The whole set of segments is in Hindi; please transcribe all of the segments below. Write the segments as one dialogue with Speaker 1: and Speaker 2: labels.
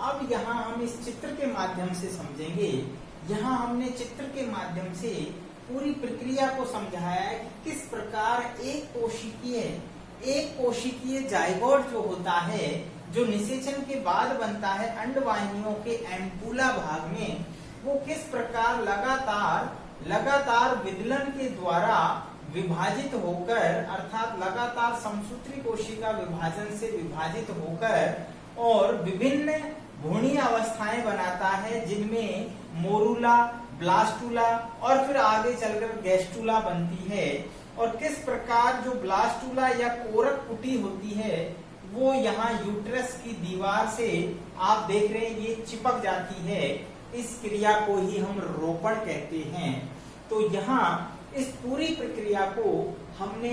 Speaker 1: अब यहाँ हम इस चित्र के माध्यम से समझेंगे। यहाँ हमने चित्र के माध्यम से पूरी प्रक्रिया को समझाया है कि किस प्रकार एक कोशिकीय जाइगोट जो होता है, जो निषेचन के बाद बनता है अंडवाहिनियों के एम्पुला भाग में, वो किस प्रकार लगातार विदलन के द्वारा विभाजित होकर, अर्थात लगातार समसूत्री कोशिका विभाजन से विभाजित होकर और विभिन्न भ्रूणीय अवस्थाएं बनाता है, जिनमें मोरूला, ब्लास्टूला और फिर आगे चलकर गैस्टूला बनती है। और किस प्रकार जो ब्लास्टूला या कोरक कुटी होती है वो यहाँ यूट्रस की दीवार से आप देख रहे हैं ये चिपक जाती है। इस क्रिया को ही हम रोपण कहते हैं। तो यहाँ इस पूरी प्रक्रिया को हमने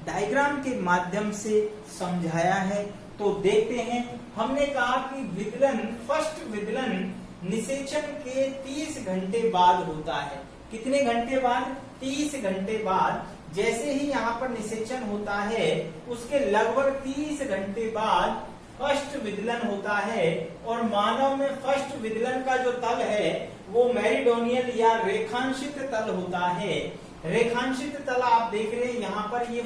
Speaker 1: डायग्राम के माध्यम से समझाया है। तो देखते हैं, हमने कहा कि फर्स्ट विदलन निषेचन के 30 घंटे बाद होता है। कितने घंटे बाद? 30 घंटे बाद। जैसे ही यहाँ पर निषेचन होता है उसके लगभग 30 घंटे बाद फर्स्ट विदलन होता है। और मानव में फर्स्ट विदलन का जो तल है वो मेरिडोनियल या रेखांशित तल होता है। रेखांशित तल आप देख रहे हैं यहाँ पर, ये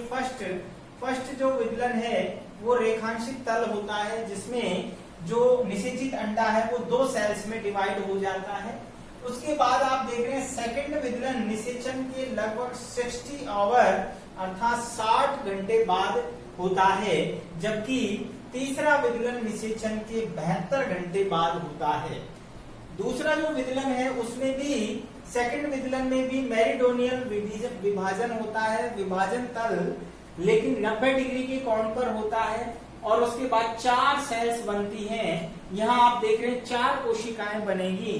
Speaker 1: फर्स्ट जो विदलन है वो रेखांशित तल होता है, जिसमें जो निषेचित अंडा है वो 2 सेल्स में डिवाइड हो जाता है। उसके बाद आप देख रहे हैं सेकंड विदलन निषेचन के लगभग 60 आवर अर्थात 60 घंटे बाद होता है, जबकि तीसरा विदलन निषेचन के 72 घंटे बाद होता है। दूसरा जो विदलन है उसमें भी, सेकंड विदलन में भी मेरिडोनियल विभाजन होता है, विभाजन तल, लेकिन 90 डिग्री के कोण पर होता है। और उसके बाद 4 सेल्स बनती हैं। यहाँ आप देख रहे हैं 4 कोशिकाएं बनेगी।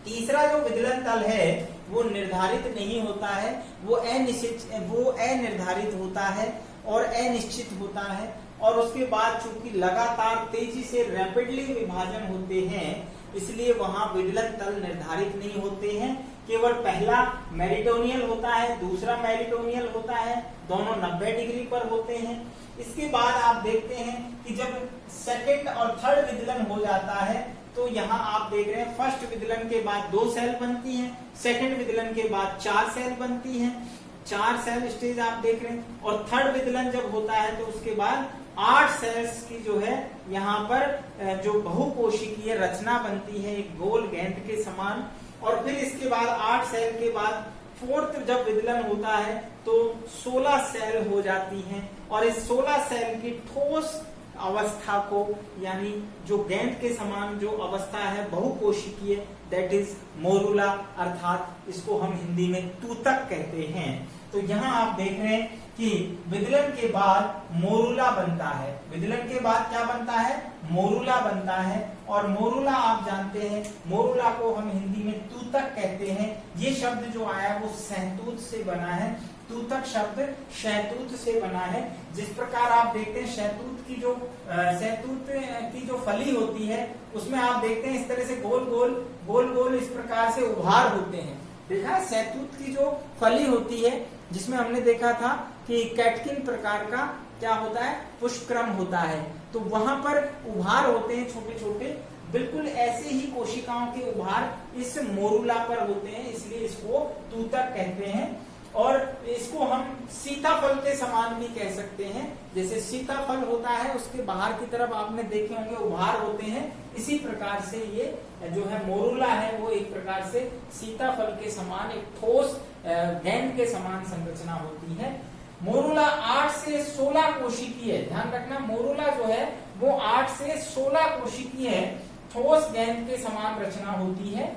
Speaker 1: तीसरा जो विदलन तल है वो निर्धारित नहीं होता है, वो अनिर्धारित होता है और अनिश्चित होता है। और उसके बाद चूंकि लगातार तेजी से रैपिडली विभाजन होते हैं, इसलिए वहां विदलन तल निर्धारित नहीं होते हैं। केवल पहला मेरिटोनियल होता है, दूसरा मेरिटोनियल होता है, दोनों 90 डिग्री पर होते हैं। इसके बाद आप देखते हैं कि जब सेकंड और थर्ड विदलन हो जाता है तो यहाँ आप देख रहे हैं फर्स्ट विदलन के बाद 2 सेल बनती हैं, सेकंड विदलन के बाद 4 सेल बनती हैं, 4 सेल स्टेज आप देख रहे हैं। और थर्ड विदलन जब होता है तो उसके बाद 8 सेल्स की जो है यहाँ पर जो बहुकोशिकीय रचना बनती है एक गोल गेंद के समान। और फिर इसके बाद 8 सेल के बाद फोर्थ जब विदलन होता है तो 16 सेल हो जाती हैं। और इस 16 सेल की ठोस अवस्था को, यानी जो गेंद के समान जो अवस्था है बहुकोशिकीय, दैट इज मोरूला, अर्थात इसको हम हिंदी में तूतक कहते हैं। तो यहाँ आप देख रहे हैं कि विदलन के बाद मोरूला बनता है। विदलन के बाद क्या बनता है? मोरूला बनता है। और मोरूला आप जानते हैं, मोरूला को हम हिंदी में तूतक कहते हैं। ये शब्द जो आया वो सहतूत से बना है। तूतक शब्द शहतूत से बना है। जिस प्रकार आप देखते हैं शहतूत की जो फली होती है उसमें आप देखते हैं इस तरह से गोल गोल इस प्रकार से उभार होते हैं। देखा, शहतूत की जो फली होती है जिसमें हमने देखा था कि कैटकिन प्रकार का क्या होता है, पुष्पक्रम होता है, तो वहां पर उभार होते हैं छोटे छोटे। बिल्कुल ऐसे ही कोशिकाओं के उभार इस मोरूला पर होते हैं, इसलिए इसको तूतक कहते हैं। और इसको हम सीताफल के समान भी कह सकते हैं। जैसे सीताफल होता है उसके बाहर की तरफ आपने देखे होंगे उभार होते हैं, इसी प्रकार से ये जो है मोरूला है वो एक प्रकार से सीताफल के समान एक ठोस गेंद के समान संरचना होती है। मोरूला 8 से 16 कोशिकीय, ध्यान रखना, मोरूला जो है वो 8 से 16 कोशिकीय ठोस गेंद के समान रचना होती है।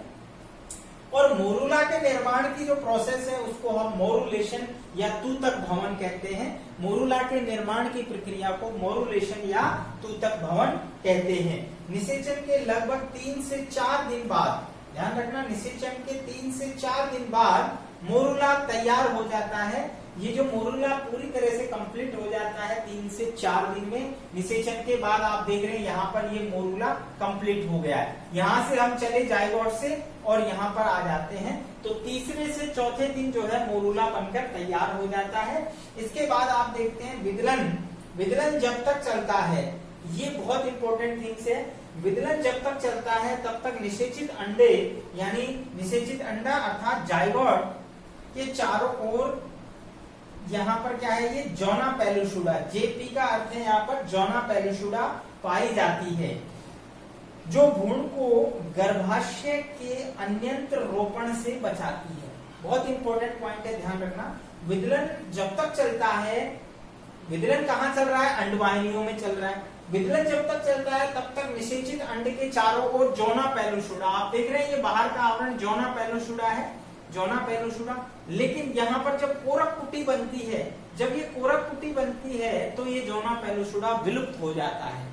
Speaker 1: और मोरूला के निर्माण की जो प्रोसेस है उसको हम मोरूलेशन या तूतक भवन कहते हैं। मोरूला के निर्माण की प्रक्रिया को मोरूलेशन या तूतक भवन कहते हैं। निषेचन के लगभग 3 से 4 दिन बाद, ध्यान रखना, निषेचन के 3 से 4 दिन बाद मोरूला तैयार हो जाता है। ये जो मोरूला पूरी तरह से कंप्लीट हो जाता है 3 से 4 दिन में। निषेचन के बाद आप देख रहे हैं यहाँ पर ये मोरूला कंप्लीट हो गया है। यहाँ से हम चले जाइगोट से और यहाँ पर आ जाते हैं, तो तीसरे से चौथे दिन जो है मोरूला बनकर तैयार हो जाता है। इसके बाद आप देखते हैं विदलन जब तक चलता है ये बहुत इंपॉर्टेंट थिंग्स है। विदलन जब तक चलता है तब तक निषेचित अंडे यानी निषेचित अंडा अर्थात जाइगोट के चारों ओर यहाँ पर क्या है, ये जोना पेलुसुडा, जेपी का अर्थ है यहाँ पर जोना पेलुसुडा पाई जाती है, जो भ्रूण को गर्भाशय के अन्यंत्र रोपण से बचाती है। बहुत इंपॉर्टेंट पॉइंट है, ध्यान रखना। विदलन जब तक चलता है, विदलन कहाँ चल रहा है, अंडवाहिनियों में चल रहा है। विदलन जब तक चलता है तब तक निषेचित अंड के चारों ओर जोना पेलुसुडा, आप देख रहे हैं ये बाहर का आवरण जोना पेलुसुडा है, जोना पेलुसुडा। लेकिन यहाँ पर जब कोरक पुटी बनती है, जब ये कोरक पुटी बनती है तो ये जोना पेलुसुडा विलुप्त हो जाता है।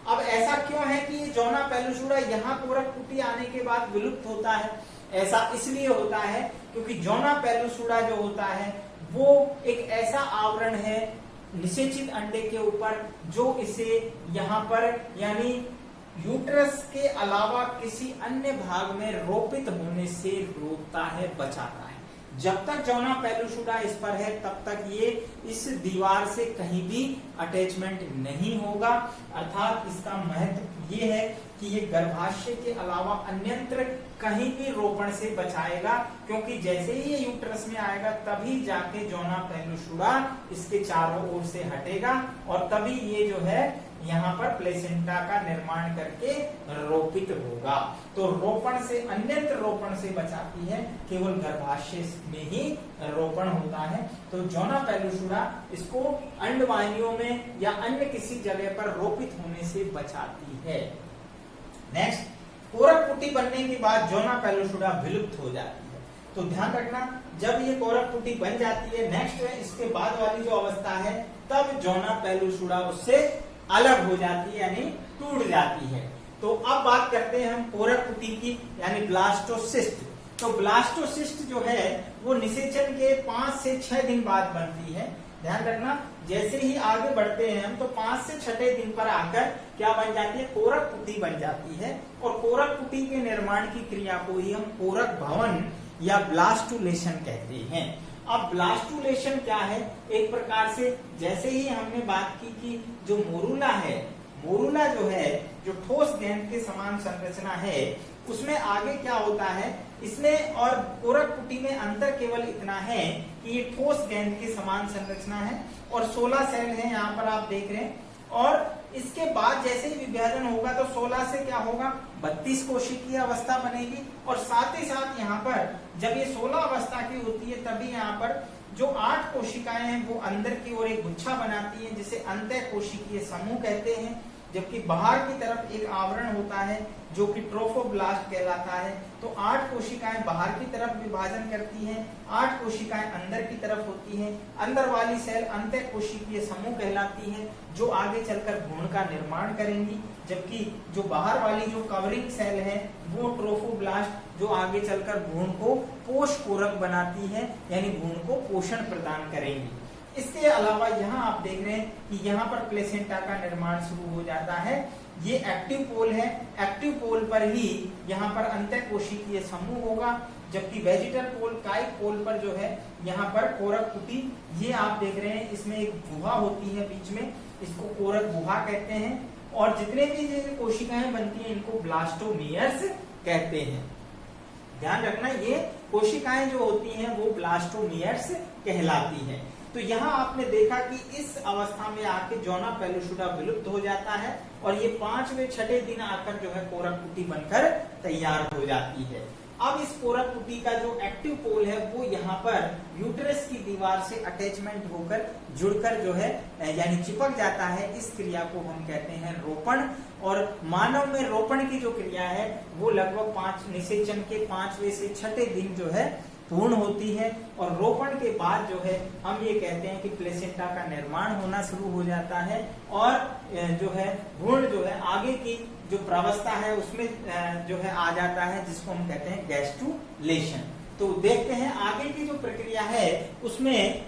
Speaker 1: अब ऐसा क्यों है कि ये जोना पेलुसुडा यहाँ कोरक पुटी आने के बाद विलुप्त होता है? ऐसा इसलिए होता है क्योंकि जोना पेलुसुडा जो होता है वो एक ऐसा आवरण है निषेचित अंडे के ऊपर जो इसे यहाँ पर यानी यूट्रस के अलावा किसी अन्य भाग में रोपित होने से रोकता है, बचाता है। जब तक जोना पेलुसुडा इस पर है तब तक ये इस दीवार से कहीं भी अटैचमेंट नहीं होगा, अर्थात इसका महत्व ये है कि ये गर्भाशय के अलावा अन्यत्र कहीं भी रोपण से बचाएगा, क्योंकि जैसे ही ये यूट्रस में आएगा तभी जाके जोना पेलुसुडा इसके चारों ओर से हटेगा और तभी ये जो है यहाँ पर प्लेसेंटा का निर्माण करके रोपित होगा। तो रोपण से, अन्यत्र रोपण से बचाती है, केवल गर्भाशय में ही रोपण होता है। तो जोना पेलुसुडा इसको अंडवाहिनियों में या अन्य किसी जगह पर रोपित होने से बचाती है। नेक्स्ट, कोरक पुटी बनने के बाद जोना पेलुसुडा विलुप्त हो जाती है। तो ध्यान रखना, जब ये कोरक पुटी बन जाती है, नेक्स्ट है इसके बाद वाली जो अवस्था है, तब जोना पेलुसुडा उससे अलग हो जाती है यानी टूट जाती है। तो अब बात करते हैं हम कोरक पुटी की यानी ब्लास्टोसिस्ट। तो ब्लास्टोसिस्ट जो है वो निषेचन के 5 से 6 दिन बाद बनती है। ध्यान रखना, जैसे ही आगे बढ़ते हैं हम तो 5 से 6 दिन पर आकर क्या बन जाती है, कोरक पुटी बन जाती है। और कोरक पुटी के निर्माण की क्रिया को ही हम कोरक भवन या ब्लास्टुलेशन कहते हैं। अब ब्लास्टुलेशन क्या है, एक प्रकार से जैसे ही हमने बात की कि जो मोरूला है, मोरूला जो है जो ठोस गेंद के समान संरचना है, उसमें आगे क्या होता है, इसमें और कोरक पुटी में अंतर केवल इतना है कि ये ठोस गेंद के समान संरचना है और 16 सेल है यहाँ पर आप देख रहे हैं। और इसके बाद जैसे ही विभाजन होगा तो 16 से क्या होगा, 32 कोशिकीय अवस्था बनेगी। और साथ ही साथ यहाँ पर जब ये 16 अवस्था की होती है तभी यहाँ पर जो 8 कोशिकाएं हैं वो अंदर की ओर एक गुच्छा बनाती हैं जिसे अंतः कोशिकीय समूह कहते हैं, जबकि बाहर की तरफ एक आवरण होता है जो कि ट्रोफोब्लास्ट कहलाता है। तो 8 कोशिकाएं बाहर की तरफ विभाजन करती हैं, 8 कोशिकाएं अंदर की तरफ होती हैं। अंदर वाली सेल अंतः कोशिकीय समूह कहलाती है जो आगे चलकर भ्रूण का निर्माण करेंगी, जबकि जो बाहर वाली जो कवरिंग सेल है वो ट्रोफोब्लास्ट जो आगे चलकर भ्रूण को पोषकोरक बनाती है यानी भ्रूण को पोषण प्रदान करेंगी। इसके अलावा यहाँ आप देख रहे हैं कि यहाँ पर प्लेसेंटा का निर्माण शुरू हो जाता है। ये एक्टिव पोल है, एक्टिव पोल पर ही यहाँ पर अंतः कोशिकीय समूह होगा, जबकि वेजिटल पोल, काइक पोल पर जो है यहाँ पर कोरक पुटी, ये आप देख रहे हैं इसमें एक गुहा होती है बीच में, इसको कोरक गुहा कहते हैं। और जितने भी ये कोशिकाएं बनती हैं इनको ब्लास्टोमियर्स कहते हैं। ध्यान रखना, ये कोशिकाएं जो होती हैं वो ब्लास्टोमियर्स कहलाती हैं। तो यहाँ आपने देखा कि इस अवस्था में आके जोना पेलुसुडा विलुप्त हो जाता है और ये 5वें 6ठे दिन आकर जो है कोरक पुटी बनकर तैयार हो जाती है। अब इस कोरक पुटी का जो एक्टिव पोल है वो यहाँ पर यूट्रस की दीवार से अटैचमेंट होकर जुड़कर जो है यानी चिपक जाता है। इस क्रिया को हम कहते हैं रोपण। और मानव में रोपण की जो क्रिया है वो लगभग 5 निषेचन के 5वें से 6ठे दिन जो है पूर्ण होती है। और रोपण के बाद जो है हम ये कहते हैं कि प्लेसेंटा का निर्माण होना शुरू हो जाता है और जो है भ्रूण जो है आगे की जो प्रावस्था है उसमें जो है आ जाता है, जिसको हम कहते हैं गैस्ट्रुलेशन। तो देखते हैं आगे की जो प्रक्रिया है उसमें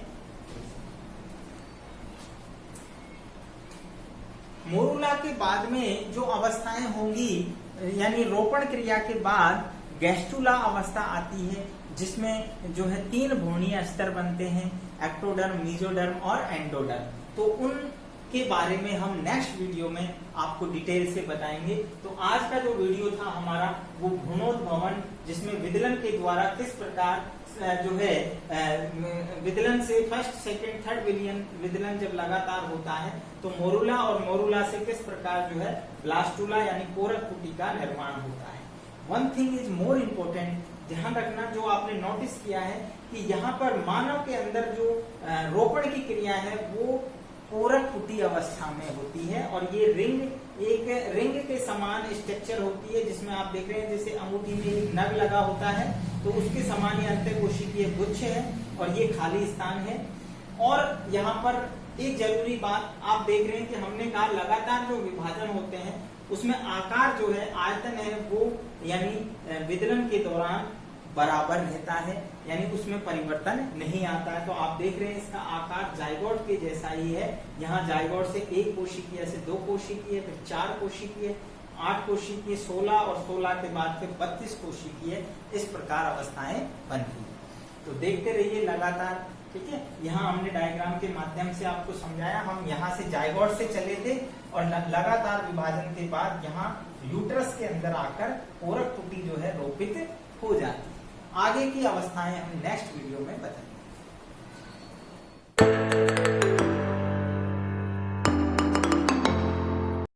Speaker 1: मोरूला के बाद में जो अवस्थाएं होंगी यानी रोपण क्रिया के बाद गैस्ट्रुला अवस्था आती है, जिसमें जो है 3 भ्रूणीय स्तर बनते हैं, एक्टोडर्म, मेसोडर्म और एंडोडर्म। तो उन के बारे में हम नेक्स्ट वीडियो में आपको डिटेल से बताएंगे। तो आज का जो वीडियो था हमारा वो भ्रूणोद्भवन, जिसमें विदलन के द्वारा किस प्रकार जो है विदलन से फर्स्ट सेकंड थर्ड विदलन जब लगातार होता है तो मोरुला और मोरुला से किस प्रकार जो है ब्लास्टुला यानी कोरक कुटी का निर्माण होता है। One thing is more important, ध्यान रखना जो आपने नोटिस किया है कि यहाँ पर मानव के अंदर जो रोपण की क्रिया है वो कोरक कुटी अवस्था में होती है और ये एक रिंग के समान स्ट्रक्चर होती है, जिसमें आप देख रहे हैं जैसे अंगूठी में एक नग लगा होता है तो उसके समान ये अंतःकोशिकीय गुच्छ है और ये खाली स्थान है। और यहाँ पर एक जरूरी बात आप देख रहे हैं कि हमने कहा लगातार जो विभाजन होते हैं उसमें आकार जो है आयतन है वो यानी विदलन के दौरान बराबर रहता है, यानी उसमें परिवर्तन नहीं आता है। तो आप देख रहे हैं इसका आकार जाइगोट के जैसा ही है। यहाँ जाइगोट से 1 कोशिकीय से 2 कोशिकीय, फिर 4 कोशिकीय, 8 कोशिकीय, 16 और 16 के बाद फिर 32 कोशिकीय, इस प्रकार अवस्थाएं बनती है। तो देखते रहिए लगातार, ठीक है। यहाँ हमने डायग्राम के माध्यम से आपको समझाया। हम यहाँ से जाइगोट से चले थे और लगातार विभाजन के बाद यहाँ यूट्रस के अंदर आकर कोरक कुटी जो है रोपित हो जाती है। आगे की अवस्थाएं हम नेक्स्ट वीडियो में बताएंगे।